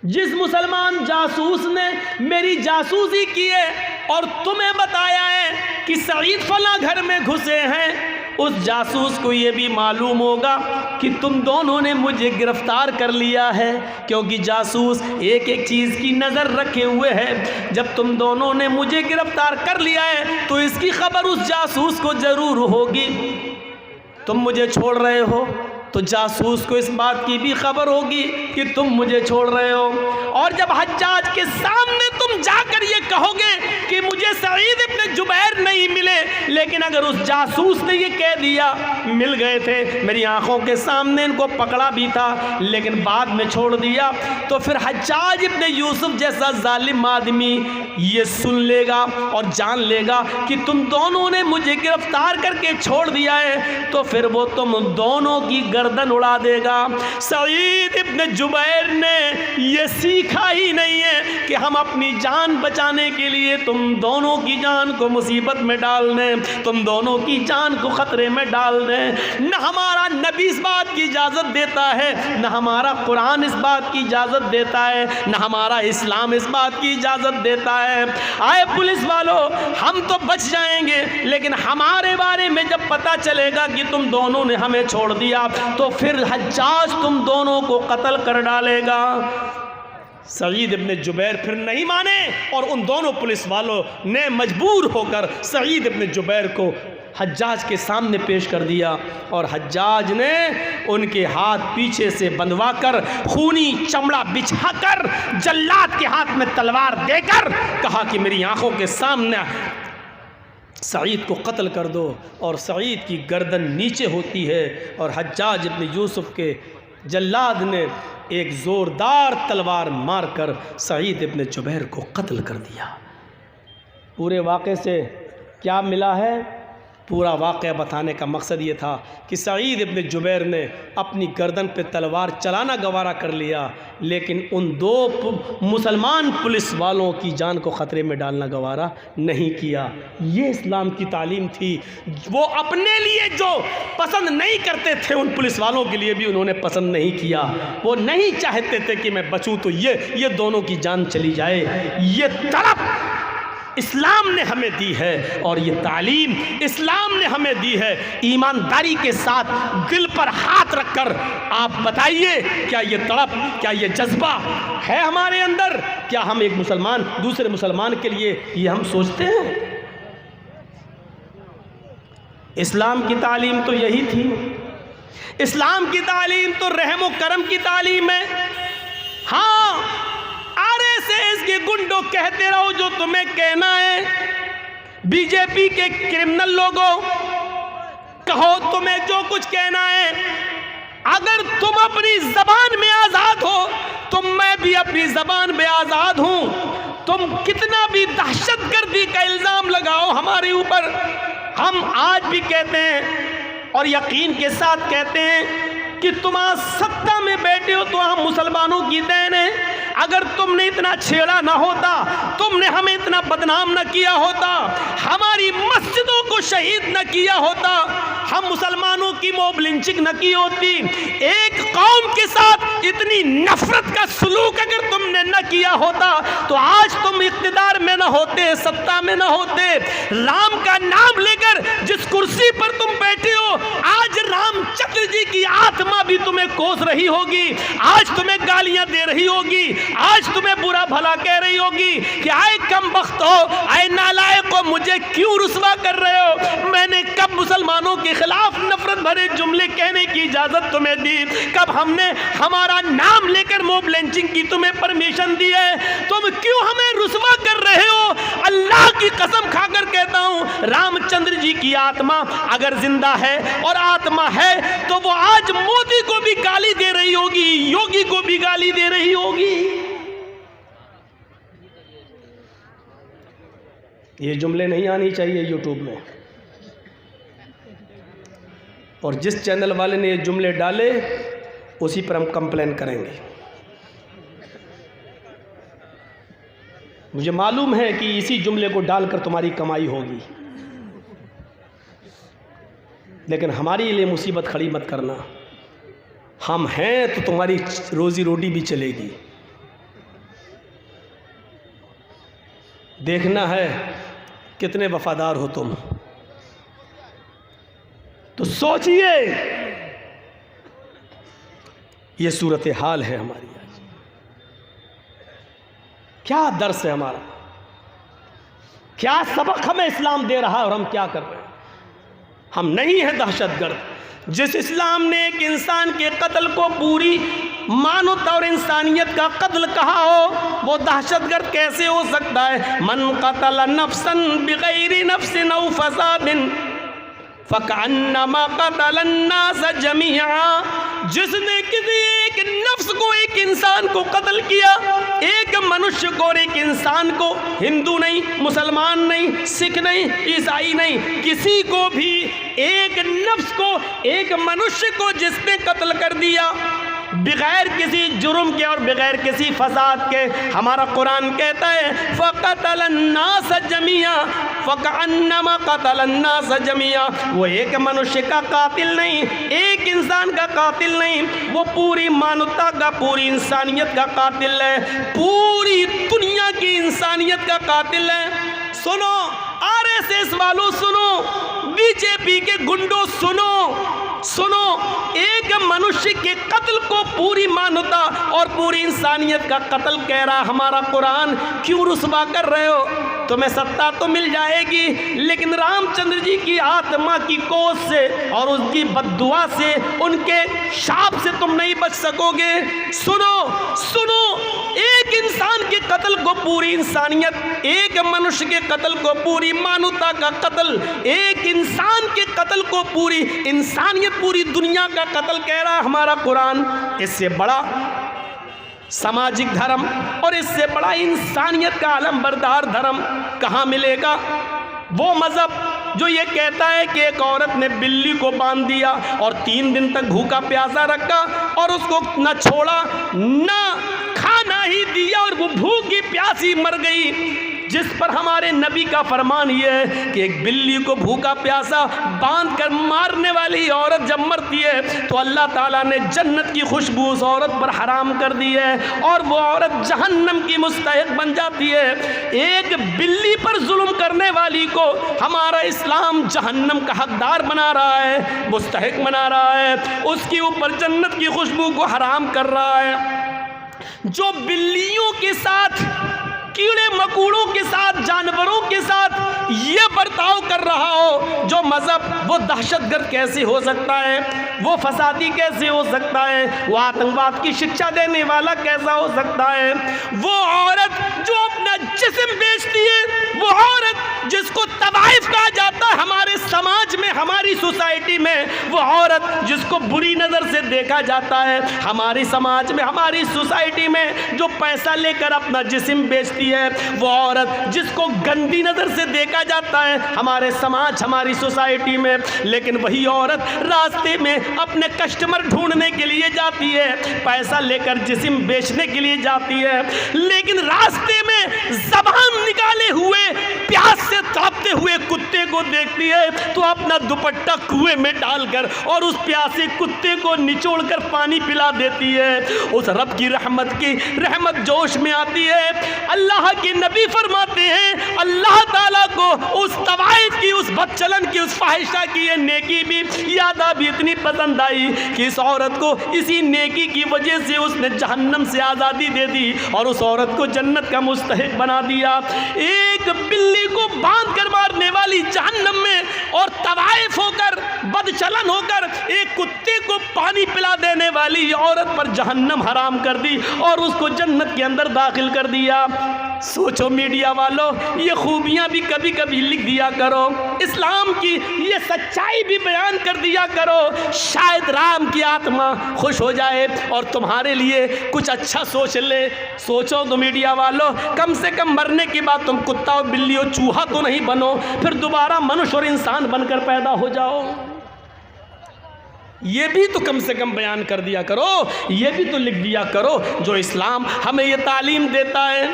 جس مسلمان جاسوس نے میری جاسوسی کی ہے اور تمہیں بتایا ہے کہ سعید فلاں گھر میں گھسے ہیں، اس جاسوس کو یہ بھی معلوم ہوگا کہ تم دونوں نے مجھے گرفتار کر لیا ہے، کیونکہ جاسوس ایک ایک چیز کی نظر رکھے ہوئے ہے۔ جب تم دونوں نے مجھے گرفتار کر لیا ہے تو اس کی خبر اس جاسوس کو ضرور ہوگی۔ تم مجھے چھوڑ رہے ہو تو جاسوس کو اس بات کی بھی خبر ہوگی کہ تم مجھے چھوڑ رہے ہو، اور جب حجاج کے سامنے تم جا کر یہ کہو گے کہ مجھے سعید ابن جبیر نہیں ملے، لیکن اگر اس جاسوس نے یہ کہہ دیا مل گئے تھے، میری آنکھوں کے سامنے ان کو پکڑا بھی تھا لیکن بعد میں چھوڑ دیا، تو پھر حجاج ابن یوسف جیسا ظالم آدمی یہ سن لے گا اور جان لے گا کہ تم دونوں نے مجھے گرفتار کر کے چھوڑ دیا ہے، تو پھر وہ تم دونوں کی گردن اڑا دے گا۔ سعید ابن جبیر نے یہ سیکھا ہی نہیں ہے کہ ہم اپنی جان بچانے کے لیے تم دونوں کی جان کو مصیبت میں ڈال دیں، تم دونوں کی جان کو خطرے میں ڈال دیں۔ نہ ہمارا نبی اس بات کی اجازت دیتا ہے، نہ ہمارا قرآن اس بات کی اجازت دیتا ہے، نہ ہمارا اسلام اس بات کی اجازت دیتا ہے۔ آئے پولیس والو، ہم تو بچ جائیں گے لیکن ہمارے بارے میں جب پتہ چلے گا کہ تم دونوں نے ہمیں چھوڑ دیا تو پھر حجاج تم دونوں کو قتل کر ڈالے گا۔ سعید ابن جبیر پھر نہیں مانے اور ان دونوں پولیس والوں نے مجبور ہو کر سعید ابن جبیر کو حجاج کے سامنے پیش کر دیا، اور حجاج نے ان کے ہاتھ پیچھے سے بندھوا کر خونی چمڑا بچھا کر جلاد کے ہاتھ میں تلوار دے کر کہا کہ میری آنکھوں کے سامنے سعید کو قتل کر دو، اور سعید کی گردن نیچے ہوتی ہے اور حجاج ابن یوسف کے جلاد نے ایک زوردار تلوار مار کر سعید ابن جبیر کو قتل کر دیا۔ پورے واقعے سے کیا ملا ہے؟ پورا واقعہ بتانے کا مقصد یہ تھا کہ سعید ابن جبیر نے اپنی گردن پہ تلوار چلانا گوارا کر لیا، لیکن ان دو مسلمان پولیس والوں کی جان کو خطرے میں ڈالنا گوارا نہیں کیا۔ یہ اسلام کی تعلیم تھی۔ وہ اپنے لیے جو پسند نہیں کرتے تھے ان پولیس والوں کے لیے بھی انہوں نے پسند نہیں کیا۔ وہ نہیں چاہتے تھے کہ میں بچوں تو یہ دونوں کی جان چلی جائے۔ یہ طلب اسلام نے ہمیں دی ہے اور یہ تعلیم اسلام نے ہمیں دی ہے۔ ایمانداری کے ساتھ دل پر ہاتھ رکھ کر آپ بتائیے، کیا یہ طلب، کیا یہ جذبہ ہے ہمارے اندر؟ کیا ہم ایک مسلمان دوسرے مسلمان کے لیے یہ ہم سوچتے ہیں؟ اسلام کی تعلیم تو یہی تھی۔ اسلام کی تعلیم تو رحم و کرم کی تعلیم ہے۔ ہاں، RSS کے گنڈوں کہتے رہو جو تمہیں کہنا ہے، بی جے پی کے کرمنل لوگوں کہو تمہیں جو کچھ کہنا ہے، اگر تم اپنی زبان میں آزاد ہو تو میں بھی اپنی زبان میں آزاد ہوں۔ تم کتنا بھی دہشت گردی کا الزام لگاؤ ہمارے اوپر، ہم آج بھی کہتے ہیں اور یقین کے ساتھ کہتے ہیں کہ تم آج سطح میں بیٹھے ہو تو ہم مسلمانوں کی دین ہے۔ اگر تم نے اتنا چھیڑا نہ ہوتا، تم نے ہمیں اتنا بدنام نہ کیا ہوتا، ہماری مسجدوں کو شہید نہ کیا ہوتا، ہم مسلمانوں کی موب لنچنگ نہ کی ہوتی، ایک قوم کے ساتھ اتنی نفرت کا سلوک اگر تم نے نہ کیا ہوتا تو آج تم اقتدار میں نہ ہوتے، سطح میں نہ ہوتے۔ رام کا نام لے کر جس کرسی پر تم بیٹھے ہو، آج رام چندر جی کی آتما بھی تمہیں کوس رہی ہوگی، آج تمہیں گالیاں دے رہی ہوگی، آج تمہیں برا بھلا کہہ رہی ہوگی کہ آئے کم بخت ہو، آئے نالائق ہو، مجھے کیوں رسوا کر رہے ہو؟ میں نے کب مسلمانوں کے خلاف نفرت بھرے جملے کہنے کی اجازت تمہیں دی؟ کب ہم نے ہمارا نام لے کر موب لنچنگ کی تمہیں پرمیشن دی ہے؟ تم کیوں ہمیں رسوا کر رہے ہو؟ اللہ کی قسم کھا کر کہتا ہوں، رام چندر جی کی آتما اگر زندہ ہے اور آتما ہے تو وہ آج مودی کو بھی گالی دے رہی ہوگی، یوگی کو بھی گالی دے رہی ہوگی۔ یہ جملے نہیں آنی چاہیے یوٹیوب میں، اور جس چینل والے نے یہ جملے ڈالے اسی پر ہم کمپلین کریں گے۔ مجھے معلوم ہے کہ اسی جملے کو ڈال کر تمہاری کمائی ہوگی، لیکن ہماری لیے مصیبت کھڑی مت کرنا۔ ہم ہیں تو تمہاری روزی روٹی بھی چلے گی، دیکھنا ہے کتنے وفادار ہو تم. تو سوچئے یہ صورتحال ہے ہماری آج. کیا درس ہے ہمارا, کیا سبق ہمیں اسلام دے رہا ہے اور ہم کیا کر رہے ہیں. ہم نہیں ہیں دہشت گرد. جس اسلام نے ایک انسان کے قتل کو پوری مانوتا اور انسانیت کا قتل کہا ہو, وہ دہشت گرد کیسے ہو سکتا ہے؟ من قتل نفسا بغیر نفس او فساد فکأنما قتل الناس جميعا. جس نے کسی ایک نفس کو, ایک انسان کو قتل کیا, ایک منشیہ کو اور ایک انسان کو, ہندو نہیں, مسلمان نہیں, سکھ نہیں, عیسائی نہیں, کسی کو بھی ایک نفس کو, ایک منشیہ کو جس نے قتل کر دیا بغیر کسی جرم کے اور بغیر کسی فساد کے, ہمارا قرآن کہتا ہے فقتل الناس جميعا فکأنما قتل الناس جميعا. وہ ایک منشیہ کا قاتل نہیں, ایک انسان کا قاتل نہیں, وہ پوری مانوتا کا, پوری انسانیت کا قاتل ہے, پوری دنیا کی انسانیت کا قاتل ہے. سنو RSS والوں, سنو BJP کے گنڈوں, سنو ایک منشیہ کے قتل کو پوری مانوتا اور پوری انسانیت کا قتل کہہ رہا ہمارا قرآن. کیوں رسوا کر رہے ہو؟ تمہیں ستہ تو مل جائے گی, لیکن رام چندر جی کی آتما کی کوس سے اور اس کی بد دعا سے, ان کے شاپ سے تم نہیں بچ سکو گے. سنو ایک انسان کے قتل کو پوری انسانیت, ایک منشیہ کے قتل کو پوری مانوتا کا قتل, ایک انسان کے قتل کو پوری انسانیت, پوری دنیا کا قتل کہہ رہا ہمارا قرآن. اس سے بڑا سماجک دھرم اور اس سے بڑا انسانیت کا علم بردار دھرم کہاں ملے گا؟ وہ مذہب جو یہ کہتا ہے کہ ایک عورت نے بلی کو باندھ دیا اور 3 دن تک بھوکا پیاسا رکھا اور اس کو نہ چھوڑا نہ کھانا ہی دیا اور وہ بھوکی پیاسی مر گئی, جس پر ہمارے نبی کا فرمان یہ ہے کہ ایک بلی کو بھوکا پیاسا باندھ کر مارنے والی عورت جب مرتی ہے تو اللہ تعالیٰ نے جنت کی خوشبو اس عورت پر حرام کر دی ہے اور وہ عورت جہنم کی مستحق بن جاتی ہے. ایک بلی پر ظلم کرنے والی کو ہمارا اسلام جہنم کا حقدار بنا رہا ہے, مستحق بنا رہا ہے, اس کے اوپر جنت کی خوشبو کو حرام کر رہا ہے. جو بلیوں کے ساتھ, کیڑے مکوڑوں کے ساتھ, جانوروں کے ساتھ یہ برتاؤ کر رہا ہو, جو مذہب وہ دہشت گرد کیسے ہو سکتا ہے, وہ فسادی کیسے ہو سکتا ہے, وہ آتنکواد کی شکشا دینے والا کیسا ہو سکتا ہے. وہ عورت جو اپنا جسم بیچتی ہے, وہ عورت جس کو طوائف کہا جاتا ہے ہمارے سماج میں, ہماری سوسائٹی میں, وہ عورت جس کو بری نظر سے دیکھا جاتا ہے ہماری سماج میں, ہماری سوسائٹی میں, جو پیسہ لے کر اپنا جسم بیچتی ہے, وہ عورت جس کو گندی نظر سے دیکھا جاتا ہے ہمارے سماج, ہماری سوسائٹی میں, لیکن وہی عورت راستے میں اپنے کسٹمر ڈھونڈنے کے لیے جاتی ہے, پیسہ لے کر جسم بیچنے کے لیے جاتی ہے, لیکن راستے میں زبان نکالے ہوئے پیاس سے تڑپتے ہوئے کتے کو دیکھتی ہے تو اپنا دوپٹہ کنویں میں ڈال کر اور اس پیاسے کتے کو نچوڑ کر پانی پلا دیتی ہے. اس رب کی رحمت جوش میں آتی ہے. اللہ کے نبی فرماتے ہیں اللہ تعالیٰ کو اس طوائف کی, اس بدچلن کی, اس فاحشہ کی یہ نیکی بھی یادہ بھی اتنی پسند آئی کہ اس عورت کو اسی نیکی کی وجہ سے اس نے جہنم سے آزادی دے دی اور اس عورت کو جنت کا مستحق بنا دیا. ایک بلی کو باندھ کر مارنے والی جہنم میں اور طوائف ہو کر, بدچلن ہو کر ایک کتے کو پانی پلا دینے والی عورت پر جہنم حرام کر دی اور اس کو جنت کے اندر داخل کر دیا. سوچو میڈیا والوں, یہ خوبیاں بھی کبھی کبھی لکھ دیا کرو, اسلام کی یہ سچائی بھی بیان کر دیا کرو, شاید رام کی آتما خوش ہو جائے اور تمہارے لیے کچھ اچھا سوچ لے. سوچو تو میڈیا والوں, کم سے کم مرنے کے بعد تم کتا اور بلی اور چوہا تو نہیں بنو, پھر دوبارہ منش اور انسان بن کر پیدا ہو جاؤ. یہ بھی تو کم سے کم بیان کر دیا کرو, یہ بھی تو لکھ دیا کرو جو اسلام ہمیں یہ تعلیم دیتا ہے.